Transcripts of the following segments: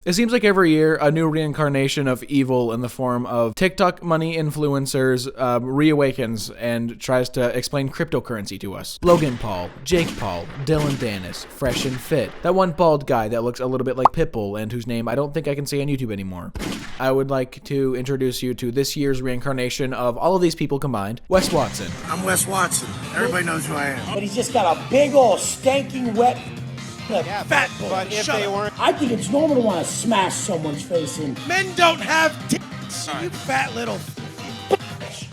It seems like every year, a new reincarnation of evil in the form of TikTok money influencers reawakens and tries to explain cryptocurrency to us. Logan Paul, Jake Paul, Dylan Dennis, Fresh and Fit, that one bald guy that looks a little bit like Pitbull and whose name I don't think I can say on YouTube anymore. I would like to introduce you to this year's reincarnation of all of these people combined, Wes Watson. I'm Wes Watson. Everybody knows who I am. But he's just got a big old stinking wet fat boy. But if they weren't... I think it's normal to want to smash someone's face in. Men don't have tits, you fat little bitch.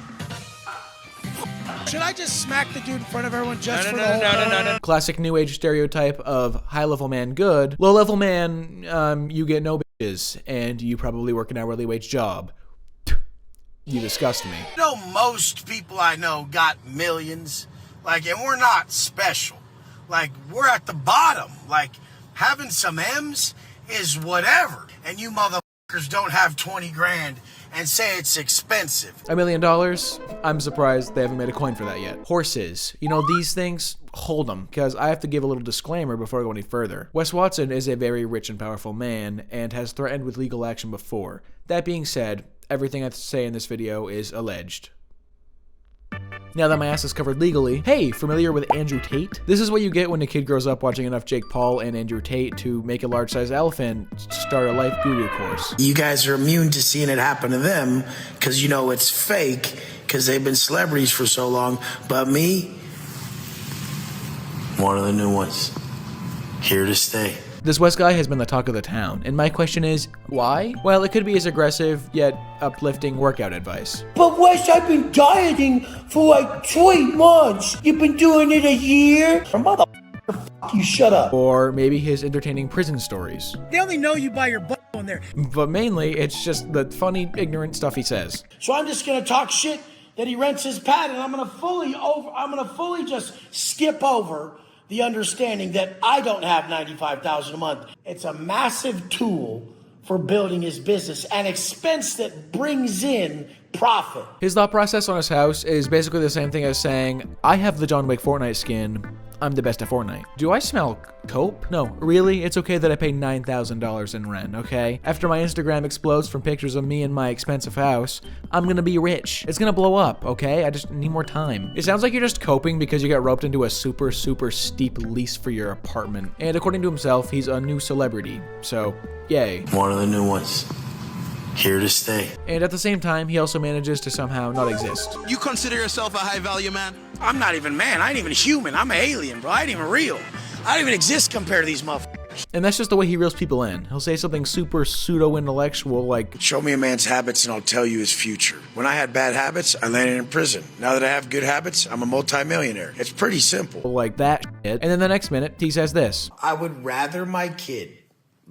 Should I just smack the dude in front of everyone just for the whole... No. Classic new age stereotype of high-level man good. Low-level man, you get no bitches, and you probably work an hourly wage job. You disgust me. You know, most people I know got millions, and we're not special. We're at the bottom. Having some M's is whatever. And you motherfuckers don't have 20 grand and say it's expensive. $1 million? I'm surprised they haven't made a coin for that yet. Horses. You know, these things, hold them, because I have to give a little disclaimer before I go any further. Wes Watson is a very rich and powerful man and has threatened with legal action before. That being said, everything I say in this video is alleged. Now that my ass is covered legally, hey, familiar with Andrew Tate? This is what you get when a kid grows up watching enough Jake Paul and Andrew Tate to make a large-sized elephant start a life guru course. You guys are immune to seeing it happen to them because you know it's fake because they've been celebrities for so long. But me, one of the new ones, here to stay. This Wes guy has been the talk of the town, and my question is, why? Well, it could be his aggressive, yet uplifting workout advice. But Wes, I've been dieting for 3 months. You've been doing it a year? Motherfucker, you shut up. Or maybe his entertaining prison stories. They only know you by your butt on there. But mainly, it's just the funny, ignorant stuff he says. So I'm just gonna talk shit that he rents his pad, and I'm gonna fully just skip over the understanding that I don't have $95,000 a month. It's a massive tool for building his business, an expense that brings in profit. His thought process on his house is basically the same thing as saying, I have the John Wick Fortnite skin, I'm the best at Fortnite. Do I smell cope? No, really? It's okay that I pay $9,000 in rent, okay? After my Instagram explodes from pictures of me in my expensive house, I'm gonna be rich. It's gonna blow up, okay? I just need more time. It sounds like you're just coping because you got roped into a super steep lease for your apartment. And according to himself, he's a new celebrity, so yay. One of the new ones, here to stay. And at the same time, he also manages to somehow not exist. You consider yourself a high-value man? I'm not even man. I ain't even human. I'm an alien, bro. I ain't even real. I don't even exist compared to these motherfuckers. And that's just the way he reels people in. He'll say something super pseudo-intellectual like, show me a man's habits and I'll tell you his future. When I had bad habits, I landed in prison. Now that I have good habits, I'm a multimillionaire. It's pretty simple. like that shit. And then the next minute, he says this. I would rather my kid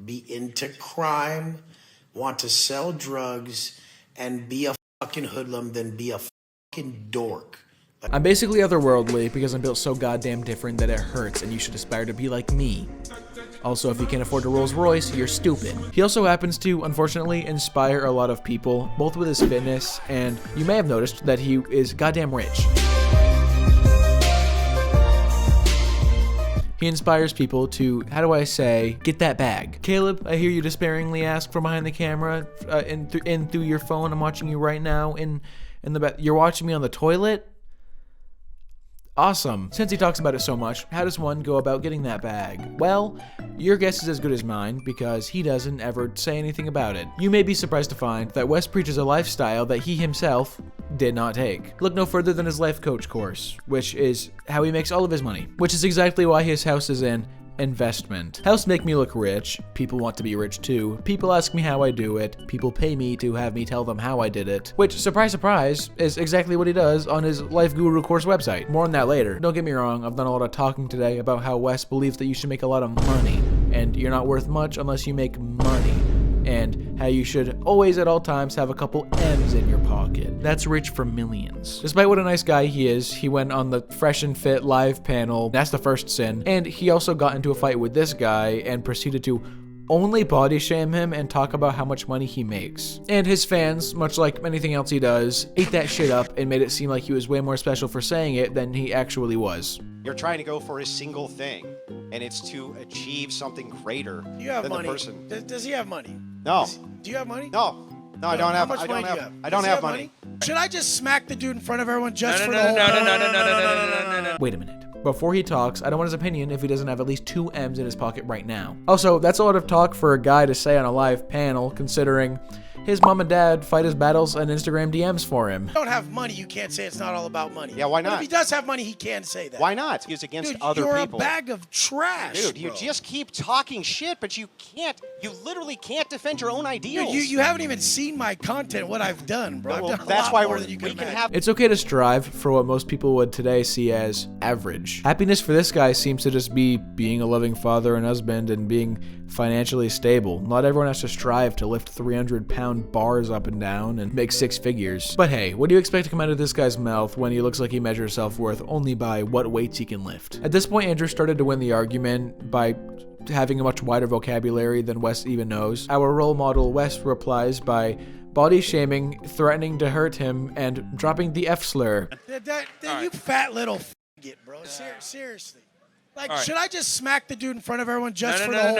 be into crime, want to sell drugs, and be a fucking hoodlum than be a fucking dork. I'm basically otherworldly because I'm built so goddamn different that it hurts and you should aspire to be like me. Also, if you can't afford a Rolls Royce, you're stupid. He also happens to, unfortunately, inspire a lot of people, both with his fitness, and you may have noticed that he is goddamn rich. He inspires people to, how do I say, get that bag. Caleb, I hear you despairingly ask from behind the camera, and through your phone. I'm watching you right now in the back. You're watching me on the toilet? Awesome. Since he talks about it so much, how does one go about getting that bag? Well, your guess is as good as mine because he doesn't ever say anything about it. You may be surprised to find that Wes preaches a lifestyle that he himself did not take. Look no further than his life coach course, which is how he makes all of his money, which is exactly why his house is in investment. House make me look rich. People want to be rich too. People ask me how I do it. People pay me to have me tell them how I did it. Which, surprise, surprise, is exactly what he does on his Life Guru course website. More on that later. Don't get me wrong, I've done a lot of talking today about how Wes believes that you should make a lot of money, and you're not worth much unless you make money, and how you should always at all times have a couple M's in your pocket. That's rich for millions. Despite what a nice guy he is, he went on the Fresh and Fit live panel, that's the first sin, and he also got into a fight with this guy and proceeded to only body shame him and talk about how much money he makes. And his fans, much like anything else he does, ate that shit up and made it seem like he was way more special for saying it than he actually was. You're trying to go for a single thing, and it's to achieve something greater You have than money. the person. Does he have money? No. Do you have money? No, I don't How have. much I don't money do you have. have? I don't Does he have money. Should I just smack the dude in front of everyone just for the No, whole? no. Wait a minute. Before he talks, I don't want his opinion if he doesn't have at least 2 M's in his pocket right now. Also, that's a lot of talk for a guy to say on a live panel, considering his mom and dad fight his battles on Instagram DMs for him. Don't have money, you can't say it's not all about money. Yeah, why But not? if he does have money, he can say that. Why not? He's against Dude, other you're people. a bag of trash. Dude, you bro. just keep talking shit, but you can't. You literally can't defend your own ideals. Dude, you haven't even seen my content, what I've done, bro. Well, I've done a that's lot why more we than you can can imagine. have. It's okay to strive for what most people would today see as average. Happiness for this guy seems to just be being a loving father and husband and being financially stable. Not everyone has to strive to lift 300-pound bars up and down and make 6 figures. But hey, what do you expect to come out of this guy's mouth when he looks like he measures self-worth only by what weights he can lift? At this point, Andrew started to win the argument by having a much wider vocabulary than Wes even knows. Our role model, Wes, replies by body shaming, threatening to hurt him, and dropping the F slur. You fat little faggot, bro. Seriously. Like, should I just smack the dude in front of everyone just for the whole?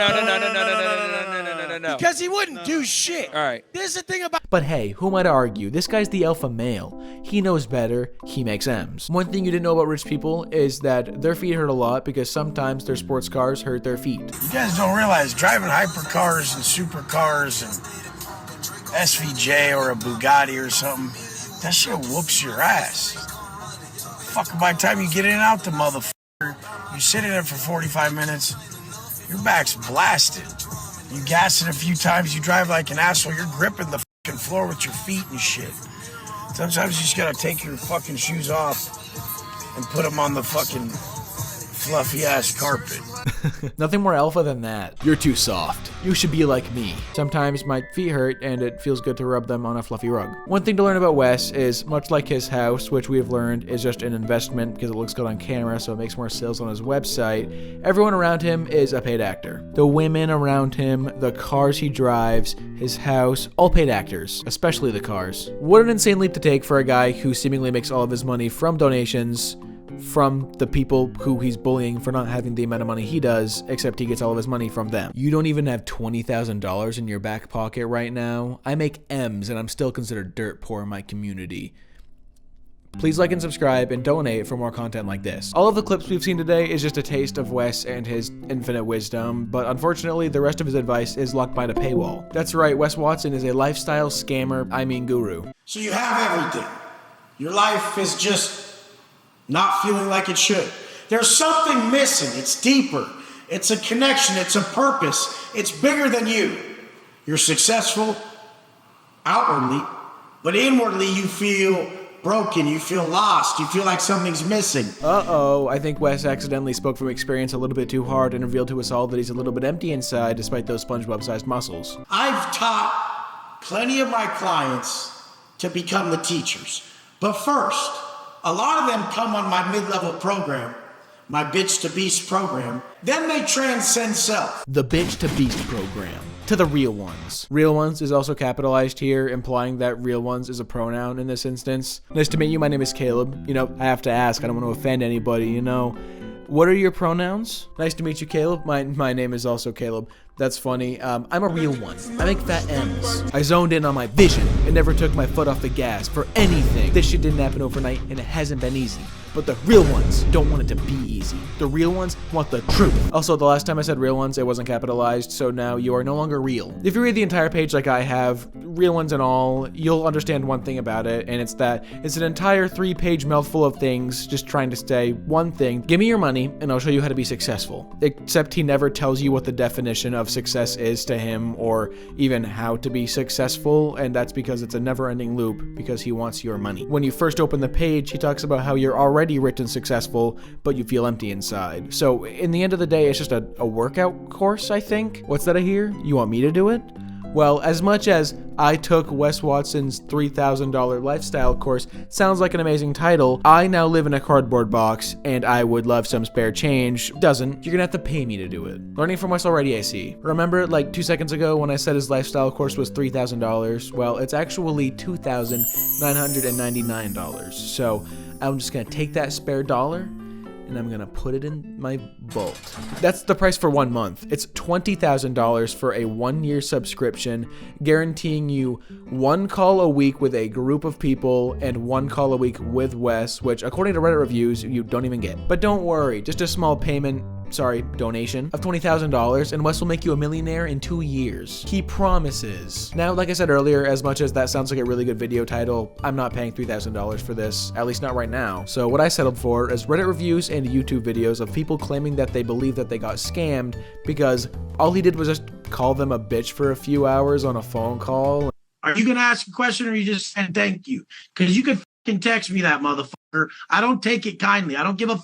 No. Because he wouldn't do shit. All right. This is the thing about. But hey, who am I to argue? This guy's the alpha male. He knows better, he makes M's. One thing you didn't know about rich people is that their feet hurt a lot because sometimes their sports cars hurt their feet. You guys don't realize driving hypercars and supercars and SVJ or a Bugatti or something, that shit whoops your ass. Fuck, by the time you get in and out the motherfucker, you sit in it for 45 minutes, your back's blasted. You gas it a few times, you drive like an asshole, you're gripping the fucking floor with your feet and shit. Sometimes you just gotta take your fucking shoes off and put them on the fucking fluffy ass carpet. Nothing more alpha than that. You're too soft. You should be like me. Sometimes my feet hurt and it feels good to rub them on a fluffy rug. One thing to learn about Wes is, much like his house, which we've learned is just an investment because it looks good on camera so it makes more sales on his website, everyone around him is a paid actor. The women around him, the cars he drives, his house, all paid actors, especially the cars. What an insane leap to take for a guy who seemingly makes all of his money from donations from the people who he's bullying for not having the amount of money he does, except he gets all of his money from them. You don't even have $20,000 in your back pocket right now. I make M's and I'm still considered dirt poor in my community. Please like and subscribe and donate for more content like this. All of the clips we've seen today is just a taste of Wes and his infinite wisdom, but unfortunately the rest of his advice is locked behind a paywall. That's right, Wes Watson is a lifestyle scammer, guru. So you have everything. Your life is just not feeling like it should. There's something missing. It's deeper. It's a connection. It's a purpose. It's bigger than you. You're successful outwardly, but inwardly you feel broken. You feel lost. You feel like something's missing. Uh-oh, I think Wes accidentally spoke from experience a little bit too hard and revealed to us all that he's a little bit empty inside despite those SpongeBob-sized muscles. I've taught plenty of my clients to become the teachers. But first, a lot of them come on my mid-level program, my Bitch to Beast program. Then they transcend self. The Bitch to Beast program. To the real ones. Real ones is also capitalized here, implying that real ones is a pronoun in this instance. Nice to meet you, my name is Caleb. You know, I have to ask, I don't want to offend anybody, you know. What are your pronouns? Nice to meet you, Caleb. My name is also Caleb. That's funny. I'm a real one. I make fat M's. I zoned in on my vision and never took my foot off the gas for anything. This shit didn't happen overnight and it hasn't been easy. But the real ones don't want it to be easy. The real ones want the truth. Also, the last time I said real ones, it wasn't capitalized, so now you are no longer real. If you read the entire page like I have, real ones and all, you'll understand one thing about it, and it's that it's an entire 3-page mouthful of things just trying to say one thing: give me your money and I'll show you how to be successful. Except he never tells you what the definition of success is to him or even how to be successful, and that's because it's a never-ending loop because he wants your money. When you first open the page, he talks about how you're already rich and successful, but you feel empty inside. So in the end of the day, it's just a workout course, I think. What's that I hear? You want me to do it? Well, as much as I took Wes Watson's $3,000 lifestyle course, sounds like an amazing title, I now live in a cardboard box and I would love some spare change. Doesn't. You're gonna have to pay me to do it. Learning from Wes already, I see. Remember like 2 seconds ago when I said his lifestyle course was $3,000? Well, it's actually $2,999. So I'm just gonna take that spare dollar and I'm gonna put it in my vault. That's the price for 1 month. It's $20,000 for a 1-year subscription, guaranteeing you 1 call a week with a group of people and 1 call a week with Wes, which according to Reddit reviews, you don't even get. But don't worry, just a small donation of $20,000 and Wes will make you a millionaire in 2 years. He promises. Now, like I said earlier, as much as that sounds like a really good video title, I'm not paying $3,000 for this, at least not right now. So what I settled for is Reddit reviews and YouTube videos of people claiming that they believe that they got scammed because all he did was just call them a bitch for a few hours on a phone call. Are you going to ask a question or are you just saying thank you? Because you could fucking text me that, motherfucker. I don't take it kindly. I don't give a fuck.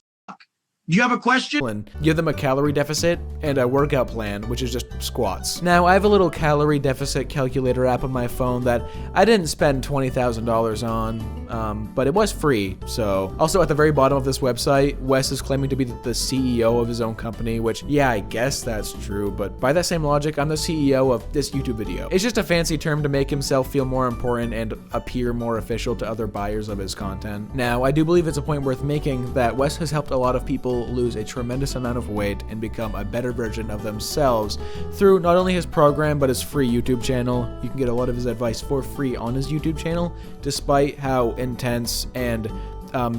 Do you have a question? And give them a calorie deficit and a workout plan, which is just squats. Now, I have a little calorie deficit calculator app on my phone that I didn't spend $20,000 on, but it was free, so. Also, at the very bottom of this website, Wes is claiming to be the CEO of his own company, which, yeah, I guess that's true, but by that same logic, I'm the CEO of this YouTube video. It's just a fancy term to make himself feel more important and appear more official to other buyers of his content. Now, I do believe it's a point worth making that Wes has helped a lot of people lose a tremendous amount of weight and become a better version of themselves through not only his program but his free YouTube channel. You can get a lot of his advice for free on his YouTube channel, despite how intense and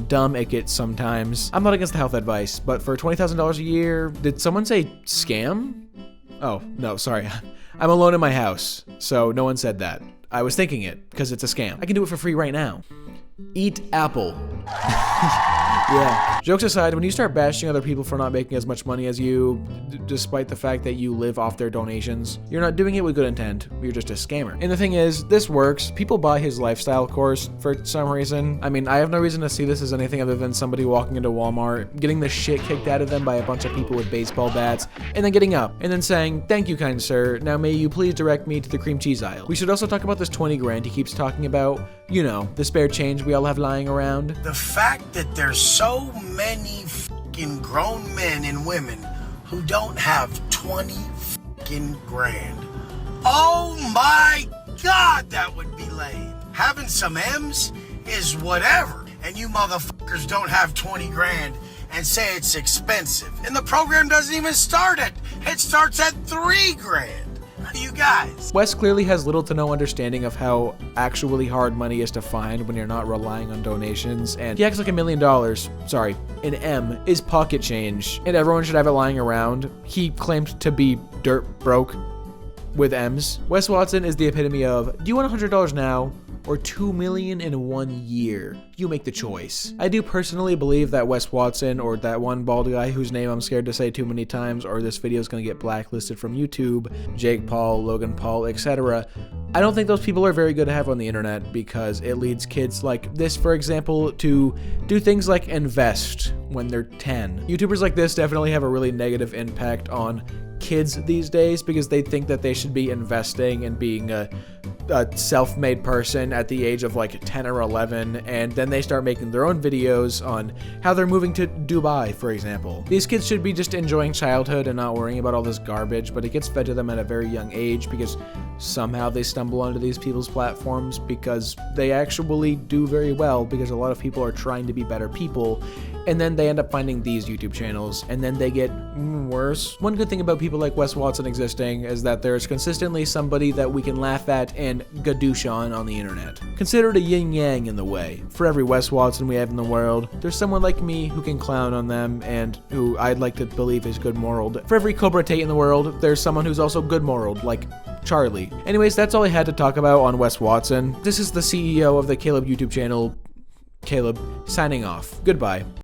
dumb it gets sometimes. I'm not against the health advice, but for $20,000 a year, did someone say scam? Oh, no, sorry. I'm alone in my house, so no one said that. I was thinking it, because it's a scam. I can do it for free right now. Eat apple. Yeah. Jokes aside, when you start bashing other people for not making as much money as you, despite the fact that you live off their donations, you're not doing it with good intent. You're just a scammer. And the thing is, this works. People buy his lifestyle course for some reason. I mean, I have no reason to see this as anything other than somebody walking into Walmart, getting the shit kicked out of them by a bunch of people with baseball bats, and then getting up and then saying, "Thank you, kind sir. Now may you please direct me to the cream cheese aisle." We should also talk about this 20 grand he keeps talking about. You know, the spare change we all have lying around. The fact that there's so many fucking grown men and women who don't have 20 fucking grand. Oh my God, that would be lame. Having some M's is whatever, and you motherfuckers don't have 20 grand and say it's expensive. And the program doesn't even start at, it starts at 3 grand. You guys. Wes clearly has little to no understanding of how actually hard money is to find when you're not relying on donations, and he acts like $1 million, sorry, an M, is pocket change, and everyone should have it lying around. He claimed to be dirt broke with M's. Wes Watson is the epitome of, do you want $100 now or $2 million in 1 year? You make the choice. I do personally believe that Wes Watson, or that one bald guy whose name I'm scared to say too many times or this video is going to get blacklisted from YouTube, Jake Paul, Logan Paul, etc. I don't think those people are very good to have on the internet because it leads kids like this, for example, to do things like invest when they're 10. YouTubers like this definitely have a really negative impact on kids these days because they think that they should be investing and being a self-made person at the age of like 10 or 11, and then they start making their own videos on how they're moving to Dubai, for example. These kids should be just enjoying childhood and not worrying about all this garbage, but it gets fed to them at a very young age because somehow they stumble onto these people's platforms because they actually do very well because a lot of people are trying to be better people, and then they end up finding these YouTube channels, and then they get worse. One good thing about people like Wes Watson existing is that there's consistently somebody that we can laugh at and gadoosh on the internet. Consider it a yin-yang in the way. For every Wes Watson we have in the world, there's someone like me who can clown on them and who I'd like to believe is good-moraled. For every Cobra Tate in the world, there's someone who's also good-moraled, like Charlie. Anyways, that's all I had to talk about on Wes Watson. This is the CEO of the Caleb YouTube channel, Caleb, signing off. Goodbye.